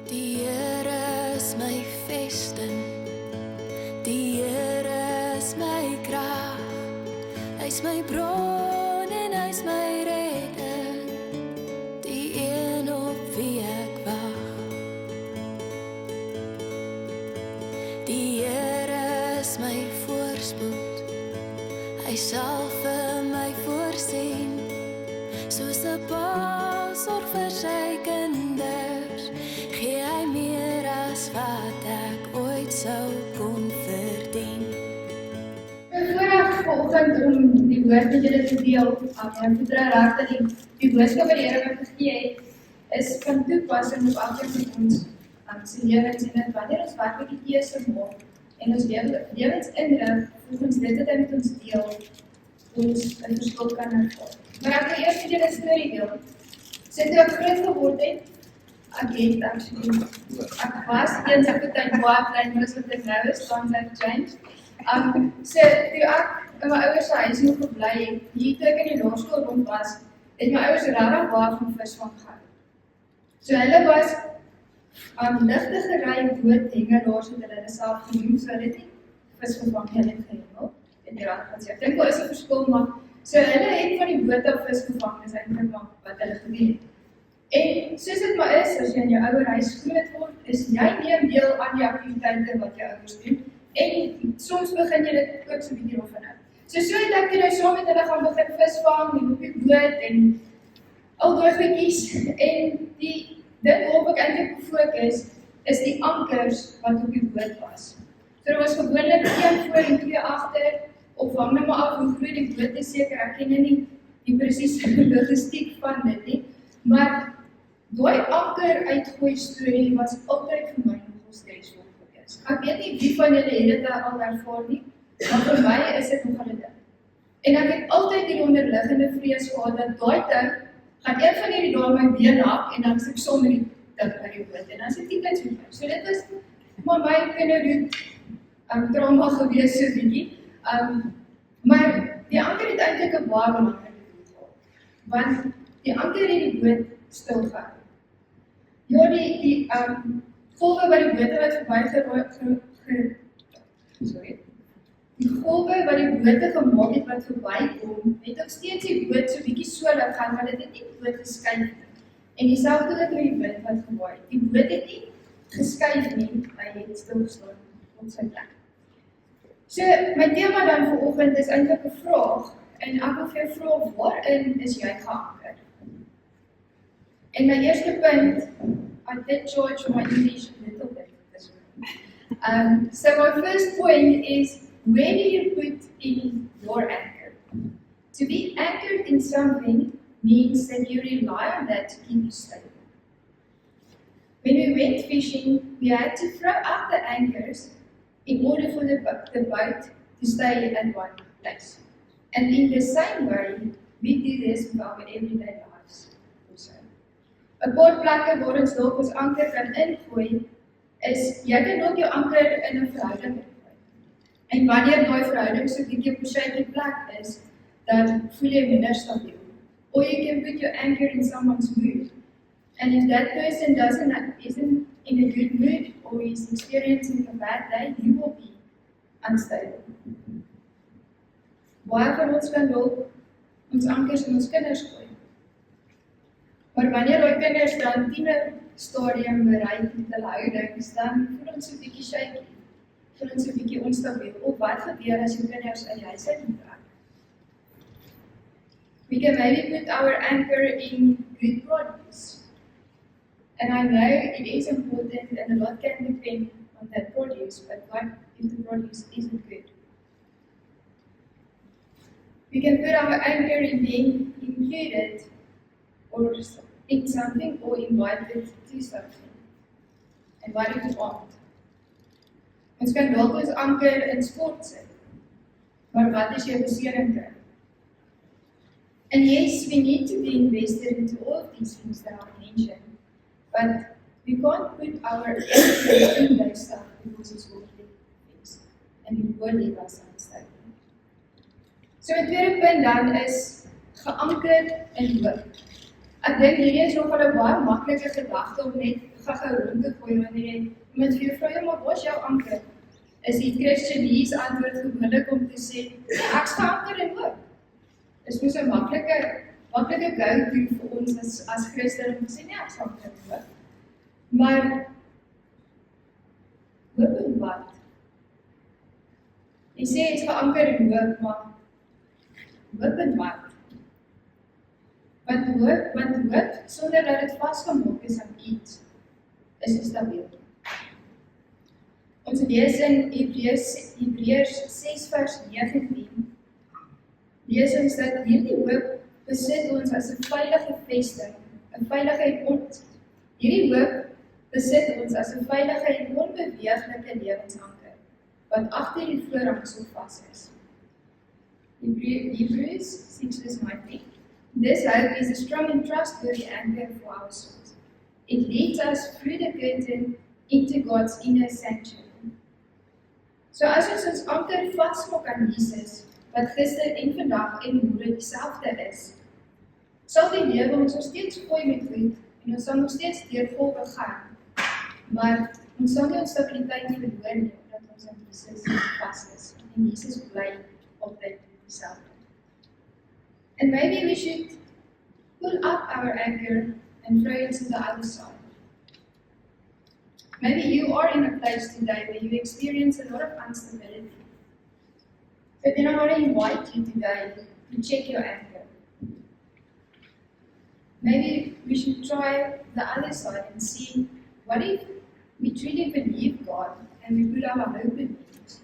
Die Here is my vesting, die Here is my krag. Hy's my bron en hy's my redder, die een op wie ek wag. Die Here is my voorspoed, hy sal vir my voorsien, soos 'n pa sorg vir sy kinders, gee hy meer as wat ek ooit sou kon verdien. Vooraf vanoggend om die woord met julle te deel, ek vertrou regtig die boodskap wat die Here my gegee het, is van toepassing op elkeen van ons se lewens, en dat wanneer ons werklik die keuse maak en ons lewens inrig volgens dit wat hy met ons deel, ons 'n verskil kan ervaar. Maar ek wil eers met julle 'n storie deel. So toe ek groot geword het, ek was eens ek het baie klein, maar as wat ek nou is, times have changed. So toe ek in my ouers se huis nog gebly het, hier toe ek in die laerskool rond was, het my ouers regtig baie van visvang gehou. So hulle was ligtegery boothengelaars het hulle self genoem, so hulle het nie vis gevang, hulle het gehengel, en die raad gaan sê, ek dink daar is 'n verskil, maar so hulle het van die boot af vis gevang, is eintlik maar wat hulle gedoen het. En soos dit maar is, as jy in jou ouer huis groot word, is jy neem deel aan die aktiwiteite wat jou ouers doen, en soms begin jy dit ook so 'n bietjie daarvan uit. So het ek toe nou saam met hulle gaan begin visvang, en op die boot, en al daai goedjies, en die ding waarop ek eintlik gefokus, is die ankers wat op die boot was. So daar was gewoonlik 1 voor en 2 agter, of hang nou maar af hoe groot die boot is, seker, ek ken nie die presiese logistiek van dit nie, maar daai anker uitgooi storie was altyd vir my nogal stresvol geweest. Ek weet nie wie van julle het dit al ervaar nie, maar vir my is dit nogal 'n ding. En ek het altyd die onderliggende vrees gehad dat daai ding gaan een van hierdie dae my been hak en dan sit ek sonder die ding by die boot en dan sit ek net so. So dit is maar my kinderdoet trauma gewees so bietjie. Maar die anker het eintlik 'n baie belangrike doel gehad. Want die anker het die boot stilgehou. Ja, die golwe wat die bote wat Die golwe wat die bote gemaak het wat verbykom, het ook steeds die boot so bietjie so laat gaan, maar dit het nie die boot geskuif nie. En dieselfde ook met die wind wat gewaai het. Die boot het nie geskuif nie, hy het stil gestaan op sy plek. So, my tema dan vanoggend is eintlik 'n vraag, en ek wil vir jou vra, waarin is jy geanker? En my eerste punt, I did charge my English a little bit this week. So my first point is, where do you put in your anchor? To be anchored in something means that you rely on that to keep you stable. When we went fishing, we had to throw out the anchors in order for the boat to stay at one place. And in the same way, we do this with our everyday lives also. 'n paar plekke waar ons dalk ons anker kan ingooi, is jy kan ook jou anker in 'n verhouding ingooi. En wanneer daai verhouding so 'n bietjie op 'n shaky plek is, dan voel jy minder stabiel. Or you can put your anchor in someone's mood. And if that person isn't in a good mood or is experiencing a bad day, you will be unstable. Baie van ons kan dalk ons ankers in ons kinders gooi. Maar wanneer daai kinders dan tienerstadium bereik met hulle houdings, dan voel ons so 'n bietjie shaky, voel ons so 'n bietjie onstabiel. Of wat gebeur as jou kinders uit die huis uit moet werk? We can maybe put our anchor in good produce. And I know it is important and a lot can depend on that produce, but what if the produce isn't good? We can put our anchor in being included or in something or invited to something. And what if it aren't? Ons kan dalk ons anker in sport sit, maar wat is jou besering kry? And yes, we need to be invested into all of these things that I mentioned, but we can't put our anchor in those stuff because it's worldly things, and it will leave us unstable. So my tweede punt dan is geanker in hoop. Ek dink hierdie is nogal 'n baie maklike gedagte om net gou rond te gooi wanneer jy iemand vir jou vra, maar waar is jou anker? Is die Christianese antwoord gewoonlik om te sê, ja, ek's geanker in hoop. Dis mos 'n maklike go-to vir ons as Christen om te sê, nee, ek's geanker in hoop. Maar hoop en wat? Jy sê jy's geanker in hoop, maar hoop en wat? Want hoop, sonder dat dit vasgemaak is aan iets, is stabiel. Ons lees in Hebreërs 6 vers 19, lees ons dat hierdie hoop besit ons as 'n veilige vesting, 'n veilige en hierdie hoop besit ons as 'n veilige en onbeweeglike lewensanker, wat agter die voorhang so vas is. Hebrews 6:19. This hope is a strong and trustworthy anchor for our souls. It leads us through the curtain into God's inner sanctuary. So as ons anker vasmaak aan Jesus, wat gister en vandag en môre dieselfde is, sal die lewe ons nog steeds gooi met goed en ons sal nog steeds deur golwe gaan, maar ons sal nie ons stabiliteit verloor nie, omdat ons aan Jesus vas is, en Jesus bly altyd dieselfde. And maybe we should pull up our anchor and throw it to the other side. Maybe you are in a place today where you experience a lot of instability. But then I want to invite you today to check your anchor. Maybe we should try the other side and see, what if we truly believe God and we put our hope in it?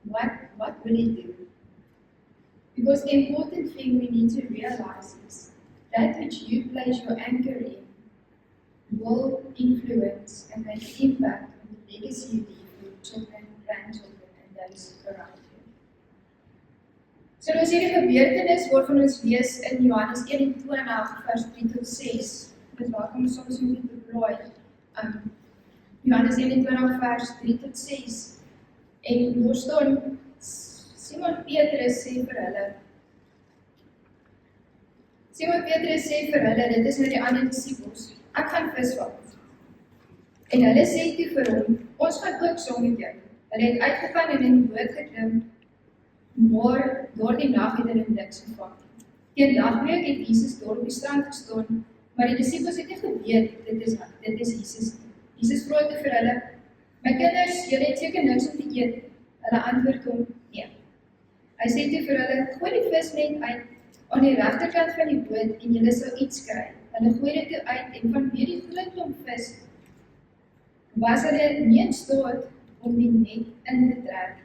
What will He do? Because the important thing we need to realize is that which you place your anchor in will influence and make an impact on the legacy you leave for your children, grandchildren, and those around you. So ons hierdie gebeurtenis waarvan ons lees in Johannes 21 vers 3 tot 6. Dis welkom soms om dit te blaai. Johannes 21 vers 3 tot 6. En daar staan Simon Petrus sê vir hulle, dit is nou die ander disippels, ek gaan visvang. En hulle sê toe vir hom, ons gaan ook saam met jou. Hulle het uitgegaan en in die boot geklim, maar daardie nag het hulle niks gevang. Teen dagbreek het Jesus daar op die strand gestaan, maar die disippels het nie geweet, dit is Jesus. Jesus vra toe vir hulle, my kinders, julle het seker niks om te eet. Hulle antwoord hom, nee. Hy sê toe vir hulle, gooi die visnet uit aan die regterkant van die boot en julle sal iets kry. Hulle gooi dit toe uit en vanweer die groot klomp vis, was hulle nie in staat om die net in te trek.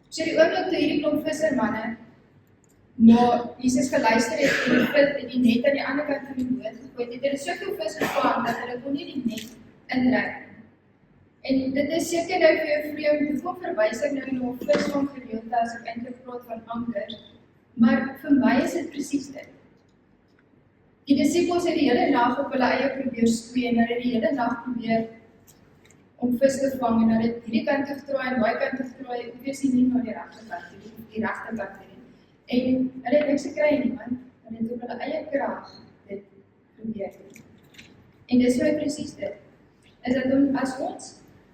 So die oomblik toe hierdie klomp vissermanne, maar Jesus geluister het en die net aan die ander kant van die boot gegooi, het hulle soveel vis gevang dat hulle kon nie die net intrek. En dit is seker nou vir jou vreemd, hoeveel verwys ek nou na visvang gedeelte as ek eintlik praat van ankers, maar vir my is dit presies dit. Die disippels het die hele nag op hulle eie probeer stoei en hulle die hele nag probeer om vis te vang en hulle het hierdie kant te gedraai en daai kant te gedraai, obviously nie na die regterkant nie. En hulle het niks gekry nie, want hulle het op hulle eie krag dit probeer doen. En dis so presies dit, is dat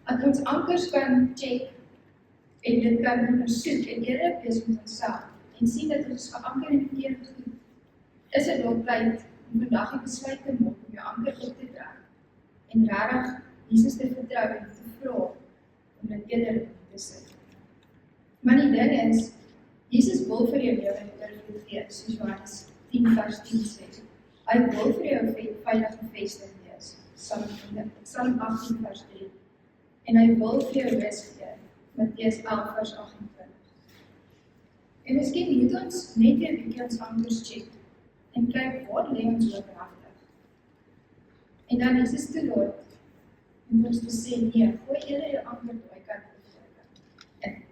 as ons ankers kan check en dit kan ondersoek en eerlik wees met onsself en sien dat ons geanker in die verkeerde goed, is dit ook tyd om vandag die besluit te maak om jou anker op te trek en regtig Jesus te vertrou en te vra om dit eerder te sit. Maar die ding is, Jesus wil vir jou lewe oorvloed gee, soos Johannes 10 vers 10 sê. Hy wil vir jou veilige vesting wees, Psalm 18 vers 3. En hy wil vir jou rus gee, Matteus 11 vers 28. En miskien moet ons net 'n bietjie ons ankers check en kyk waar lê ons hoop regtig. En dan is dit te laat om ons te sê, nee, gooi eerder jou anker daai kant of daai kant.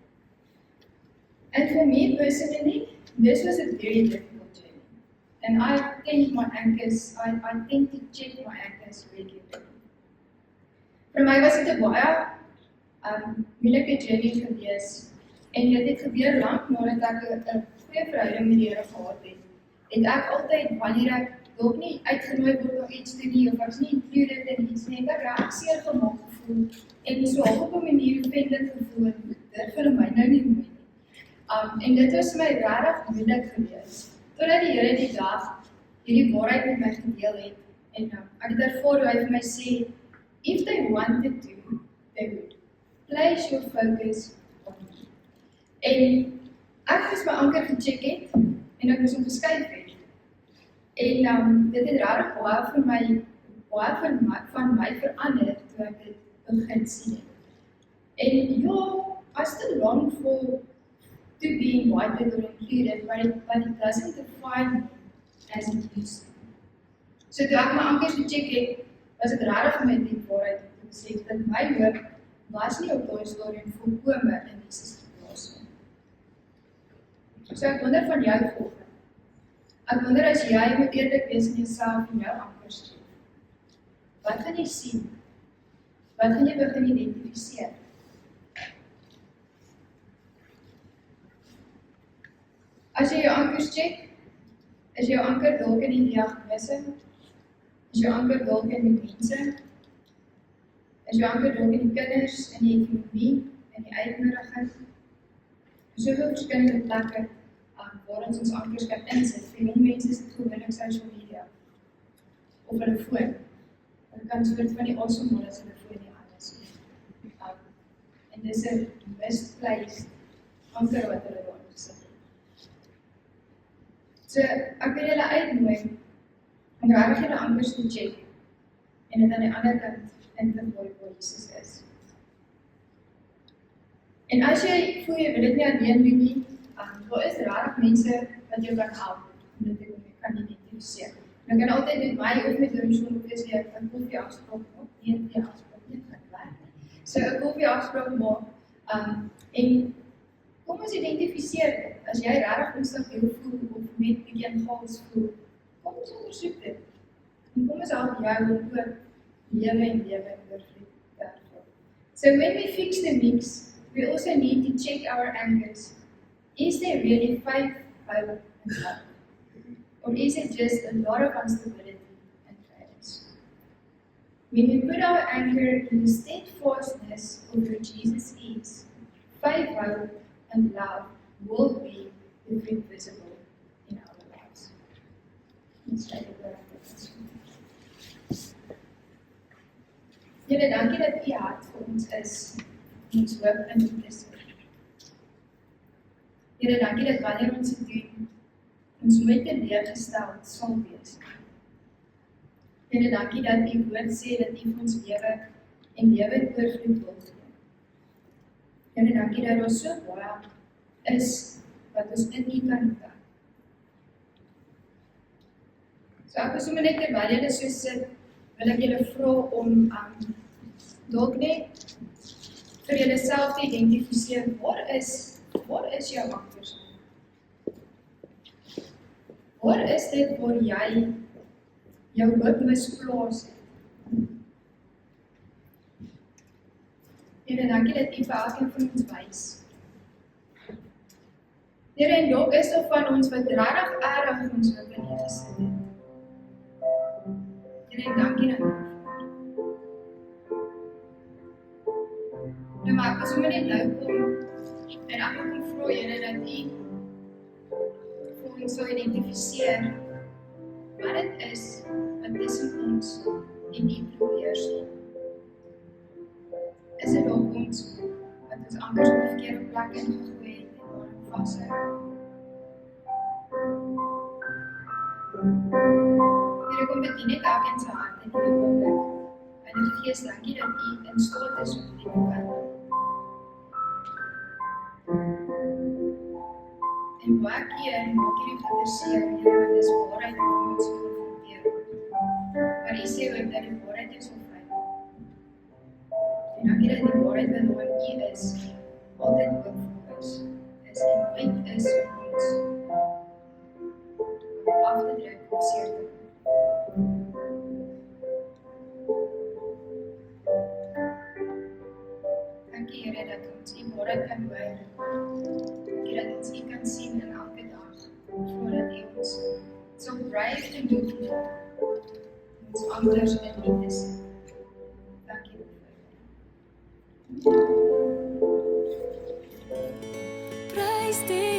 And for me personally, this was a very difficult journey. And I tend my anchors, I tend to check my anchors regularly. Vir my was dit 'n baie moeilike journey gewees. En dit het gebeur lank nadat ek 'n goeie verhouding met die Here gehad het. Het ek altyd, wanneer ek dalk nie uitgenooi word of iets te nie, of ek's nie included in iets nie, ek raak seer gemaak gevoel, en so op 'n manier offended gevoel, en dit vir my nou nie mooi nie. En dit was my regtig moeilik gewees, totdat die Here die dag hierdie waarheid met my gedeel het, en ek het ervaar hoe hy vir my sê, if they wanted to, they would. Place your focus on me. En ek moes my anker gecheck het, en ek moes hom geskuif het. En dit het regtig baie van my verander, toe ek dit begin sien het. En ja, I still long for to be invited or included, but it doesn't define me as it used to. So toe ek my ankers gecheck het, was dit regtig met die waarheid om te besef dat my hoop was nie op daai stadium volkome in Jesus geplaas nie. So ek wonder van jou volgende. Ek wonder as jy moet eerlik wees in jouself en jou ankers tref. Wat gaan jy sien? Wat gaan jy begin identifiseer? As jy jou ankers check, is jou anker dalk in die diagnose? Is jou anker dalk in die mense? Is jou anker dalk in die kinders, in die ekonomie, in die uitnodiging? Soveel verskillende plekke waar ons ankers kan insit. Vir jong mense is dit gewoonlik social media of hulle foon. Hulle kan soort van die asemhaal as hulle foon nie anders. En dis 'n misplaced anker wat hulle daar gesit het. So ek wil julle uitnooi om regtig julle ankers te check en dit aan die ander kant in te gooi waar Jesus is. En as jy voel jy wil dit nie alleen doen nie, daar is regtig mense wat jou kan help om dit te kan identifiseer. Nou kan altyd met my of met Ronson of is jy 'n koffie afspraak maak, nie 'n afspraak nie, gaan werk. So 'n koffie afspraak maak, en kom ons identifiseer dit. As jy regtig onstabiel voel of met bietjie anxious voel, kom ons ondersoek dit. En kom ons help jou om ook lewe en lewe oorvloed te ervaar. So when we fix the mix, we also need to check our anchors. Is there really faith, hope, and love? Or is it just a lot of instability and chaos? When we put our anchor in the steadfastness of who Jesus is, faith, hope, and love will be the fruit visible in our lives. Let's try to go after this one. Here, dankie dat U hart vir ons is, ons hoop in U is. Here, dankie dat wanneer ons dit doen, ons nooit teleurgesteld sal wees. Here, dankie dat U woord sê dat U vir ons lewe en lewe oorvloed wil gee. Here, dankie dat daar so baie is wat ons in U kan kan. So ek was sommer net terwyl julle so sit, wil ek julle vra om dalk net vir julle self te identifiseer, waar is jou ankers? Waar is dit waar jy jou hoop misplaas het? Here, dankie dat U vir elkeen van ons wys. Here, en dalk is daar van ons wat regtig erg ons hoop in U gesit het. Here, dankie dat U. Nou maar ek was sommer net nou kom en ek wil vra Here dat U vir ons sal identifiseer wat dit is wat tussen ons en U probeer sien. Is dit dalk ons wat ons ankers op die verkeerde plek ingegooi het en daarin vashou? Here, kom bedien net elkeen se hart in hierdie oomblik. Heilige Gees, dankie dat U in staat is om dit te kan. En baie keer maak hierdie goeie seer, Here, want dis waarheid wat ons konfronteer word. Maar U sê ook dat die waarheid jou sal vrymaak. En dankie dat die waarheid wat in U is, altyd ook vir ons is en nooit is om ons af te druk of seer te maak. Dankie Here dat ons U waarheid kan hoor. Dankie dat ons U kan sien in elke dag, voordat U ons sal dryf te doen Ons ankers in liefde sien. Dankie vir Prys die